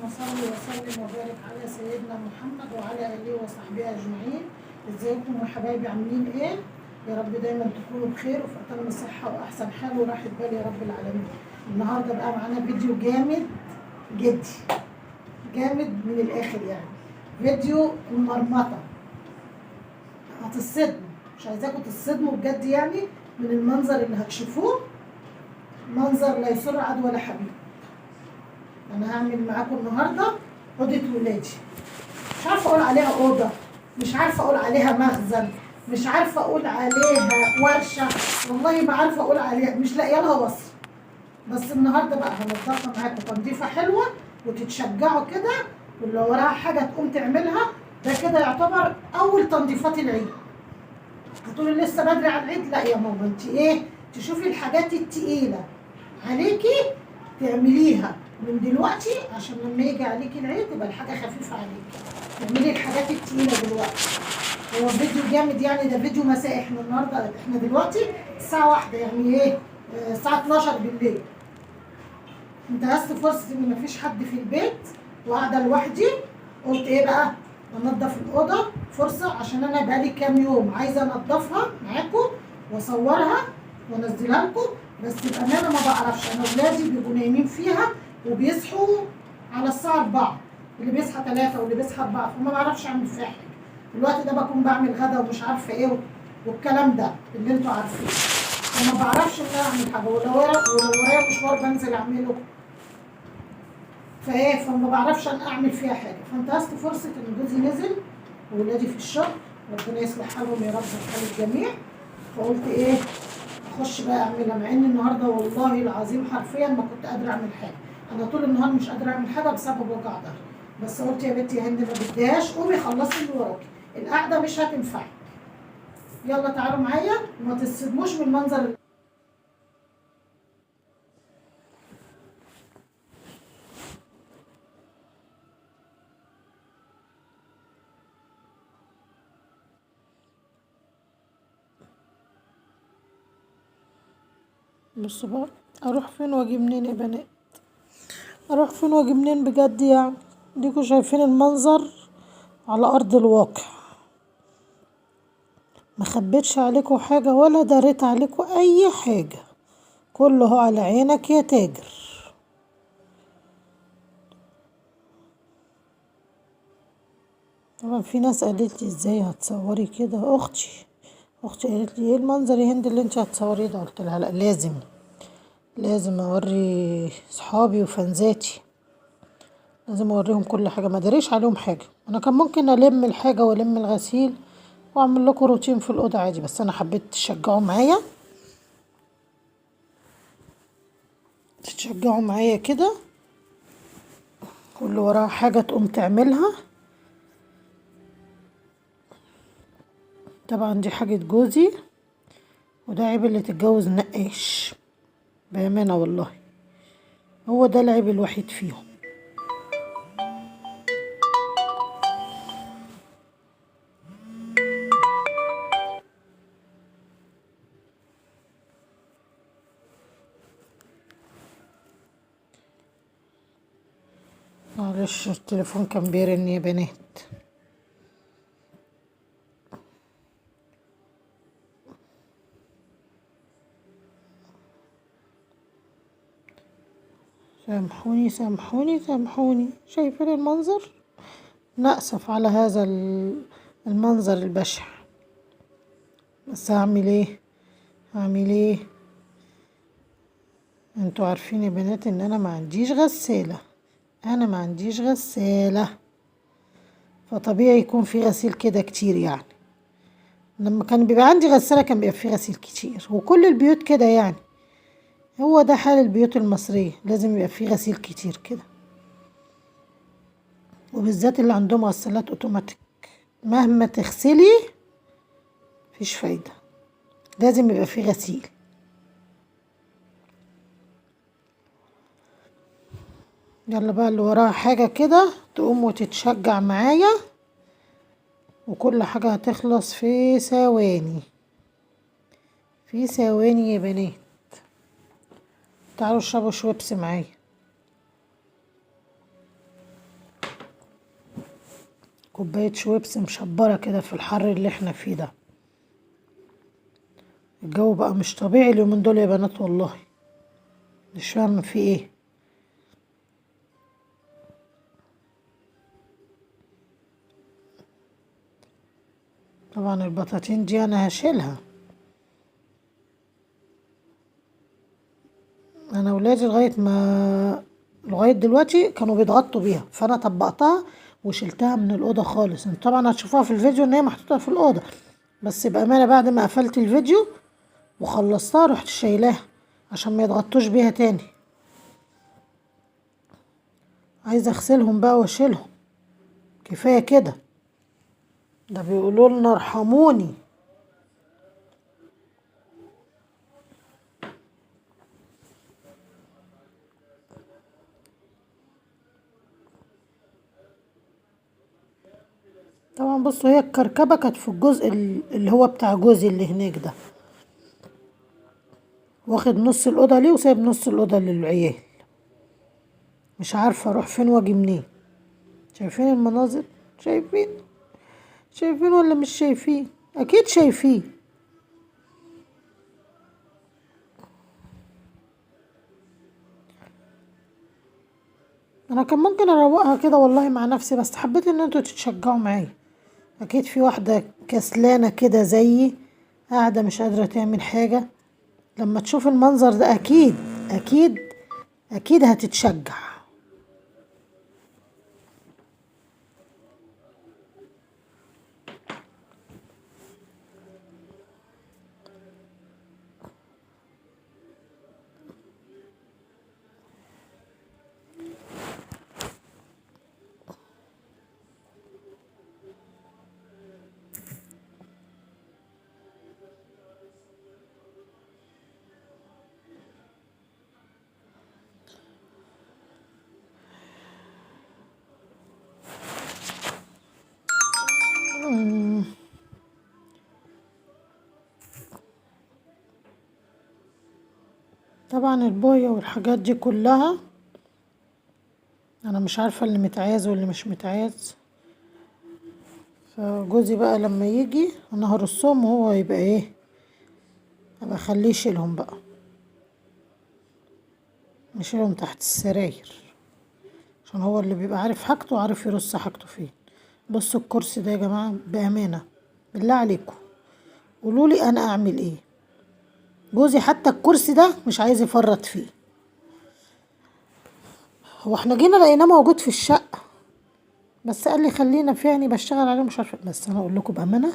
اللهم صل وسلم وبارك على سيدنا محمد وعلى اله وصحبه اجمعين. ازيكم يا حبايبي، عاملين ايه؟ يا رب دايما تكونوا بخير وفي اتم صحه واحسن حال وراحه بال يا رب العالمين. النهارده بقى معانا فيديو جامد جدي، جامد من الاخر يعني. فيديو المرمطه، هتصدموا، مش عايزاكم تصدموا بجد يعني من المنظر اللي هتشوفوه. منظر لا يسر عدو ولا حبيب. انا هعمل معاكم النهارده اوضه ولادي. مش عارفه اقول عليها اوضه، مش عارفه اقول عليها مخزن، مش عارفه اقول عليها ورشه، والله ما عارفه اقول عليها، مش لاقيه لها وصف. بس النهارده بقى هنضفها معاكم تنظيفه حلوه وتتشجعوا كده، واللي وراها حاجه تقوم تعملها. ده كده يعتبر اول تنظيفات العيد. هتقولي لسه بدري على العيد؟ لا يا ماما، انت ايه، تشوفي الحاجات التقيله عليكي تعمليها من دلوقتي، عشان لما يجي عليكي العيد تبقى الحاجه خفيفه عليكي. تعملي الحاجات التقيله دلوقتي. هو فيديو جامد يعني، ده فيديو مساء. احنا النهارده احنا دلوقتي الساعه 1 يعني ايه، الساعه 12 بالليل. انتهزت فرصه ان مفيش حد في البيت وقاعده لوحدي، قلت ايه بقى، انضف الاوضه فرصه، عشان انا بقالي كام يوم عايزه انضفها معاكم واصورها وانزلها لكم. بس بامانه ما بعرفش، انا ولادي بيبقوا نايمين فيها وبيصحوا على الساعه 4، اللي بيصحى 3 واللي بيصحى 4، فما بعرفش اعمل فيها حاجه. الوقت ده بكون بعمل غدا ومش عارفه ايه والكلام ده اللي انتوا عارفينه، فما بعرفش ان انا اعمل حاجه، ولو ورايا مشوار بنزل اعمله فما بعرفش انا اعمل فيها حاجه. فانتهزت فرصه ان جوزي نزل وولادي في الشغل، ربنا يصلح حالهم يا رب وحال الجميع. فقلت ايه، اخش بقى اعملها، مع ان النهارده والله العظيم حرفيا ما كنت قادره اعمل حاجه. انا طول النهار مش قادره اعمل حاجه بسبب وجع ظهري. بس قلت يا بنتي يا هند ما بديهاش، قومي خلصي اللي وراكي، القعده مش هتنفعك. يلا تعالوا معايا وما تصدموش من المنظر. بصوا بقى، اروح فين واجي منين يا بنات؟ اروح فين واجي منين بجد يعني؟ ديكوا شايفين المنظر على ارض الواقع. ما خبيتش عليكم حاجه ولا داريت عليكم اي حاجه، كله على عينك يا تاجر. طبعا في ناس قالت لي ازاي هتصوري كده، اختي قالت لي ايه المنظر يا هند اللي انت هتصوريه ده؟ قلت لها لا، لازم اوري صحابي وفانزاتي، لازم اوريهم كل حاجه، ما داريش عليهم حاجه. انا كان ممكن الم الحاجه والم الغسيل واعمل لكم روتين في الاوضه عادي، بس انا حبيت تتشجعوا معايا كده، واللي وراها حاجه تقوم تعملها. طبعا دي حاجه جوزي، وده عيب اللي تتجوز نقاش، بامانه والله هو ده العيب الوحيد فيهم. معلش التليفون كان بيرن يا بنات. سامحوني سامحوني سامحوني، شايفين المنظر؟ نأسف على هذا المنظر البشع، بس هعمل ايه؟ انتوا عارفين يا بنات ان انا ما عنديش غسالة، فطبيعي يكون في غسيل كده كتير يعني. لما كان بيبقى عندي غسالة كان بيبقى في غسيل كتير، وكل البيوت كده يعني، هو ده حال البيوت المصرية، لازم يبقى في غسيل كتير كده، وبالذات اللي عندهم غسالات اوتوماتيك، مهما تغسلي مفيش فايدة، لازم يبقى في غسيل. يلا بقى اللي وراها حاجة كده تقوم وتتشجع معايا، وكل حاجة هتخلص في ثواني، يا بنات. تعالوا اشربوا شويبس معايا. كوباية شويبس مشبرة كده في الحر اللي احنا فيه ده. الجو بقى مش طبيعي اليومين دول يا بنات والله، مش فاهمة في ايه. طبعا البطاطين دي انا هشيلها. انا ولادي لغايه دلوقتي كانوا بيتغطوا بيها، فانا طبقتها وشلتها من الاوضه خالص. انتوا طبعا هتشوفوها في الفيديو ان هي محطوطه في الاوضه، بس بامانه بعد ما قفلت الفيديو وخلصتها رحت شايلاها عشان ما يتغطوش بيها تاني. عايزه اغسلهم بقى واشيلهم، كفايه كده، ده بيقولوا لنا ارحموني. طبعا بصوا، هي الكركبه كانت في الجزء اللي هو بتاع جوزي اللي هناك ده، واخد نص الاوضه ليه وسايب نص الاوضه للعيال. مش عارفه اروح فين واجي منين. شايفين المناظر؟ شايفين ولا مش شايفين؟ اكيد شايفين. انا كان ممكن اروقها كده والله مع نفسي، بس حبيت ان انتوا تتشجعوا معايا. اكيد في واحده كسلانه كده زيي قاعده مش قادره تعمل حاجه، لما تشوف المنظر ده اكيد اكيد اكيد هتتشجع. طبعا البويه والحاجات دي كلها انا مش عارفه اللي متعاز واللي مش متعاز، فجوزي بقى لما يجي انا هرصهم وهو يبقى ايه، ابقى اخليه يشيلهم بقى، نشيلهم تحت السراير عشان هو اللي بيبقى عارف حاجته وعارف يرص حاجته فين. بصوا الكرسي ده يا جماعه بامانه بالله عليكم قولولي انا اعمل ايه. جوزي حتى الكرسي ده مش عايز يفرط فيه. هو احنا جينا لقيناه موجود في الشقه، بس قال لي خلينا فيه يعني بشتغل عليه مش عارفه. بس انا اقول لكم بامانه،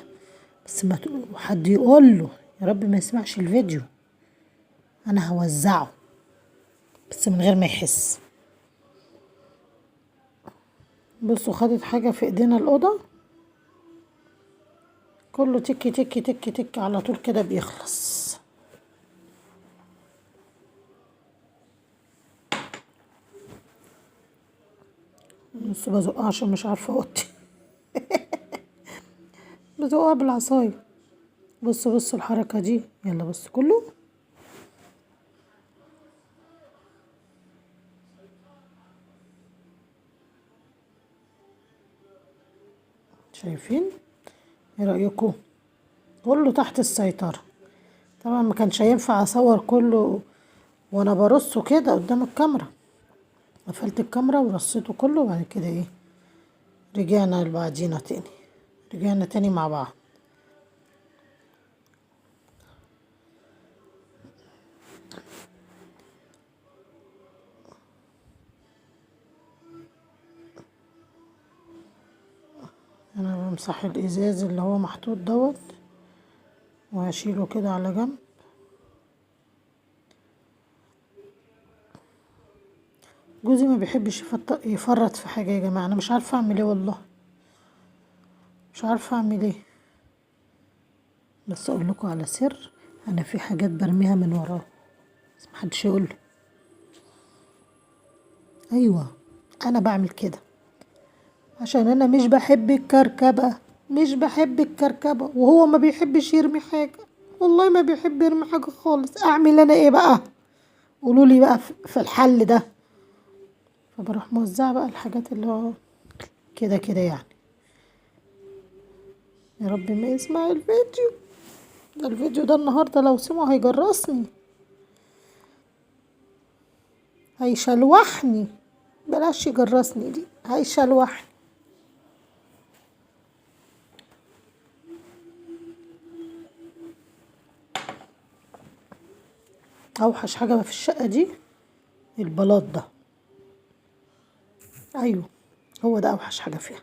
بس ما حد يقول له يا رب ما يسمعش الفيديو، انا هوزعه بس من غير ما يحس. بصوا خدت حاجه في ايدينا الاوضه كله تك تك تك تك على طول كده بيخلص. بس بزقها عشان مش عارفه اوطي بزقها بالعصايه. بصوا الحركه دي، يلا بص كله. شايفين؟ ايه رايكم؟ كله تحت السيطره. طبعا ما كانش هينفع اصور كله وانا برصه كده قدام الكاميرا، قفلت الكاميرا ورصيته كله وبعد كده ايه رجعنا لبعضينا تاني، رجعنا تاني مع بعض. انا بمسح الازاز اللي هو محطوط دوت وهشيله كده على جنب. جوزي ما بيحبش يفرط في حاجه يا جماعه، انا مش عارفه اعمل ايه والله، مش عارفه اعمل ايه. بس اقول لكم على سر، انا في حاجات برميها من وراه بس محدش يقول له. ايوه انا بعمل كده عشان انا مش بحب الكركبه، مش بحب الكركبه، وهو ما بيحبش يرمي حاجه، والله ما بيحب يرمي حاجه خالص. اعمل انا ايه بقى؟ قولوا لي بقى في الحل ده. فبروح موزعه بقى الحاجات اللي هو كده كده يعني يا رب ما يسمع الفيديو ده. الفيديو ده النهارده لو سمعه هيجرسني، هيشلوحني. بلاش يجرسني دي، هيشلوحني. اوحش حاجه في الشقه دي البلاط ده. ايوه، هو ده اوحش حاجه فيها.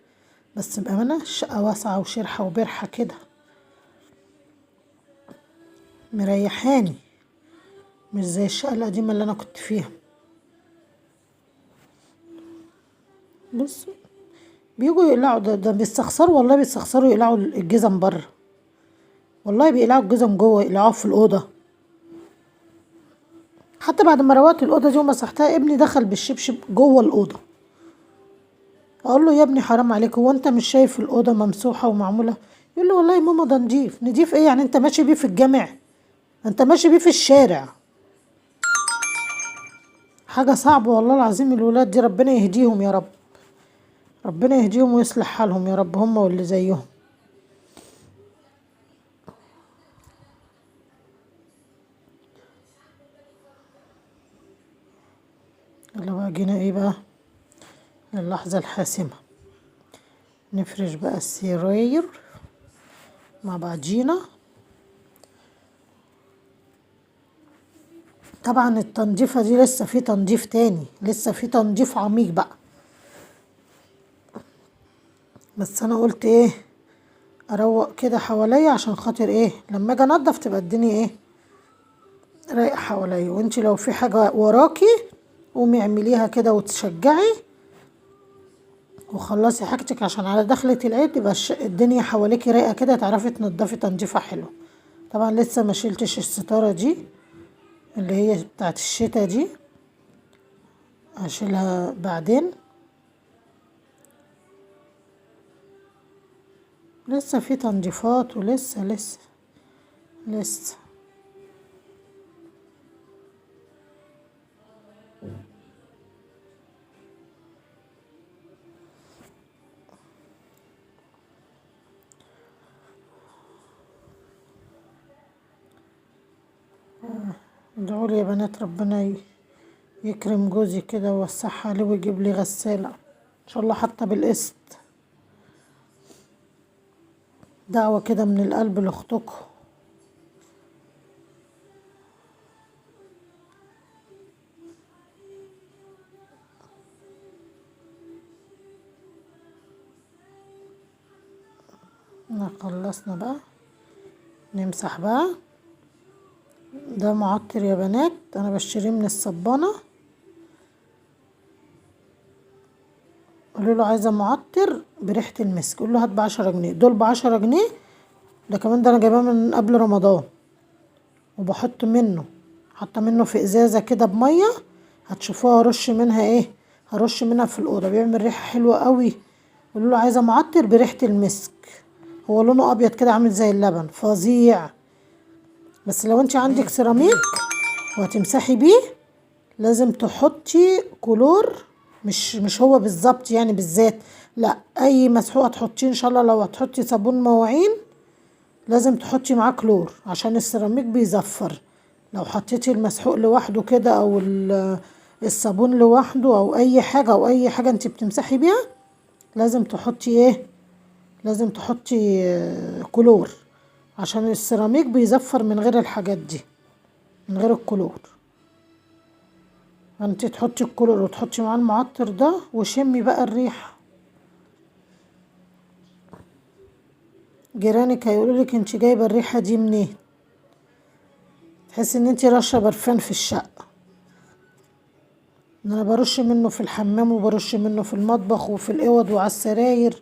بس بامانه الشقه واسعه وشرحه وبرحه كده، مريحاني، مش زي الشقه القديمه اللي انا كنت فيها. بص، بيجوا يقلعوا ده بيستخسروا، والله بيستخسروا يقلعوا الجزم بره. والله بيقلعوا الجزم جوه، يقلعوها في الاوضه. حتى بعد ما روقت الاوضه دي ومسحتها، ابني دخل بالشبشب جوه الاوضه. اقول له يا ابني حرام عليك، هو انت مش شايف الاوضه ممسوحه ومعموله؟ يقول لي والله يا ماما ده نضيف. نضيف ايه يعني؟ انت ماشي بيه في الجامع؟ انت ماشي بيه في الشارع. حاجه صعبه والله العظيم. الولاد دي ربنا يهديهم يا رب، ربنا يهديهم ويصلح حالهم يا رب، هم واللي زيهم. يلا بقى، جينا ايه بقى اللحظه الحاسمه. نفرش بقى السراير مع بعضينا. طبعا التنظيفه دي لسه في تنظيف تاني، لسه في تنظيف عميق بقى. بس انا قلت ايه، اروق كده حواليا عشان خاطر ايه لما اجي انضف تبقى الدنيا ايه رايقه حواليا. وانتي لو في حاجه وراكي قومي اعمليها كده وتشجعي وخلصي حاجتك، عشان على دخلة العيد تبقى الدنيا حواليكي رايقه كده، تعرفي تنضفي تنظيفه حلوه. طبعا لسه ما شلتش الستاره دي اللي هي بتاعت الشتا دي، هشيلها بعدين. لسه في تنظيفات ولسه لسه. ادعولي يا بنات ربنا يكرم جوزي كده ويوسعها عليه ويجيب لي غسالة ان شاء الله حتى بالقسط. دعوة كده من القلب لاختكم. خلصنا بقى، نمسح بقى. ده معطر يا بنات، انا بشتريه من الصبانة. قولوا له عايزة معطر بريحة المسك، قول له هات ب10 جنيه. دول ب10 جنيه. ده كمان ده انا جايباه من قبل رمضان، وبحط منه، حاطه منه في ازازة كده بمية. هتشوفوها هرش منها ايه، هرش منها في الأوضة، بيعمل ريحة حلوة قوي. قولوا له عايزة معطر بريحة المسك. هو لونه ابيض كده عامل زي اللبن، فظيع. بس لو انت عندك سيراميك وهتمسحي بيه لازم تحطي كلور. مش هو بالظبط يعني بالذات، لا، اي مسحوق هتحطيه ان شاء الله. لو هتحطي صابون مواعين لازم تحطي معاه كلور عشان السيراميك بيزفر. لو حطيتي المسحوق لوحده كده او الصابون لوحده او اي حاجه انت بتمسحي بيها لازم تحطي ايه، لازم تحطي كلور، عشان السيراميك بيزفر من غير الحاجات دي، من غير الكلور. انت تحطي الكلور وتحطي معاه المعطر ده وشمي بقى الريحه. جيرانك هيقولولك انت جايبه الريحه دي منين، تحسي ان انت رشه برفان في الشقه. انا برش منه في الحمام وبرش منه في المطبخ وفي الاوض وعلى السراير،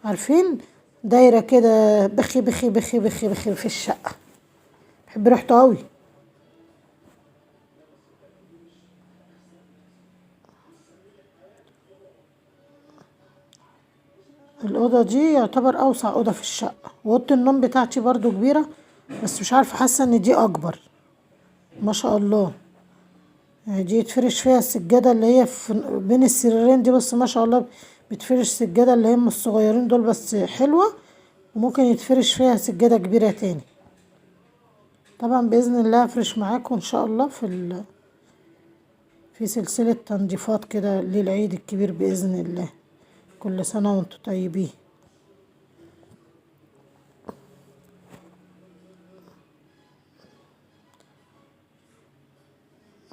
عارفين، دايره كده بخي بخي بخي بخي بخي في الشقه. بحب ريحته قوي. الأوضة دي يعتبر أوسع أوضة في الشقة، وأوضة النوم بتاعتي برضو كبيرة، بس مش عارفة، حاسة إن دي أكبر ما شاء الله. يعني دي يتفرش فيها السجادة اللي هي في بين السريرين دي، بس ما شاء الله بتفرش سجادة اللي هم الصغيرين دول بس حلوة. وممكن يتفرش فيها سجادة كبيرة تاني. طبعا بإذن الله هفرش معاكم ان شاء الله في سلسلة تنظيفات كده للعيد الكبير بإذن الله. كل سنة وانتم طيبين.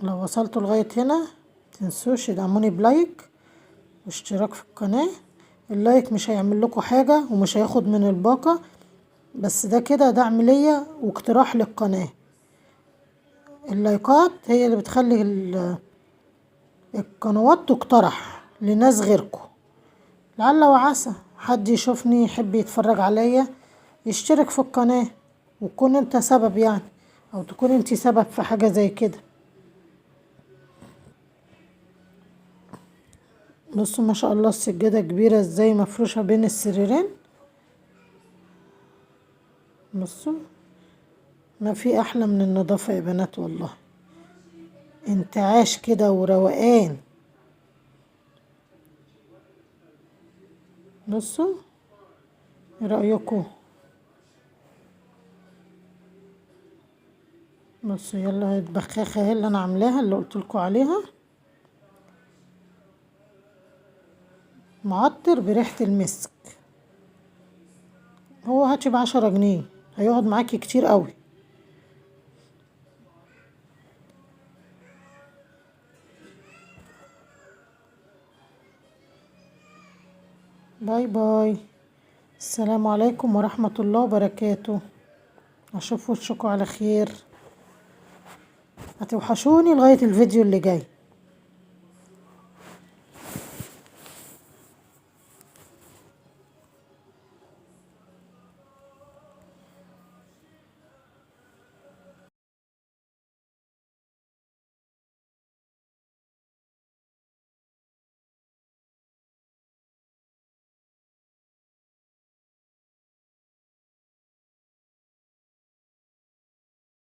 لو وصلتوا لغاية هنا متنسوش تدعموني بلايك واشتراك في القناة. اللايك مش هيعمل لكم حاجة ومش هياخد من الباقة، بس ده كده دعم ليا واقتراح للقناة. اللايكات هي اللي بتخلي القنوات تقترح لناس غيركم، لعل وعسى حد يشوفني يحب يتفرج عليا يشترك في القناة وتكون انت سبب يعني، او تكون انت سبب في حاجة زي كده. بصوا ما شاء الله السجادة كبيرة ازاي مفروشة بين السريرين. بصوا ما في احلى من النظافة يا بنات، والله انتعاش كده وروقان. بصوا ايه رأيكم؟ بصوا يلا البخاخة اهي اللي انا عاملاها اللي قلتلكوا عليها، معطر بريحة المسك. هو هاتي ب10 جنيه، هيقعد معاكي كتير قوي. باي باي، السلام عليكم ورحمة الله وبركاته. اشوف وشكوا على خير، هتوحشوني لغاية الفيديو اللي جاي.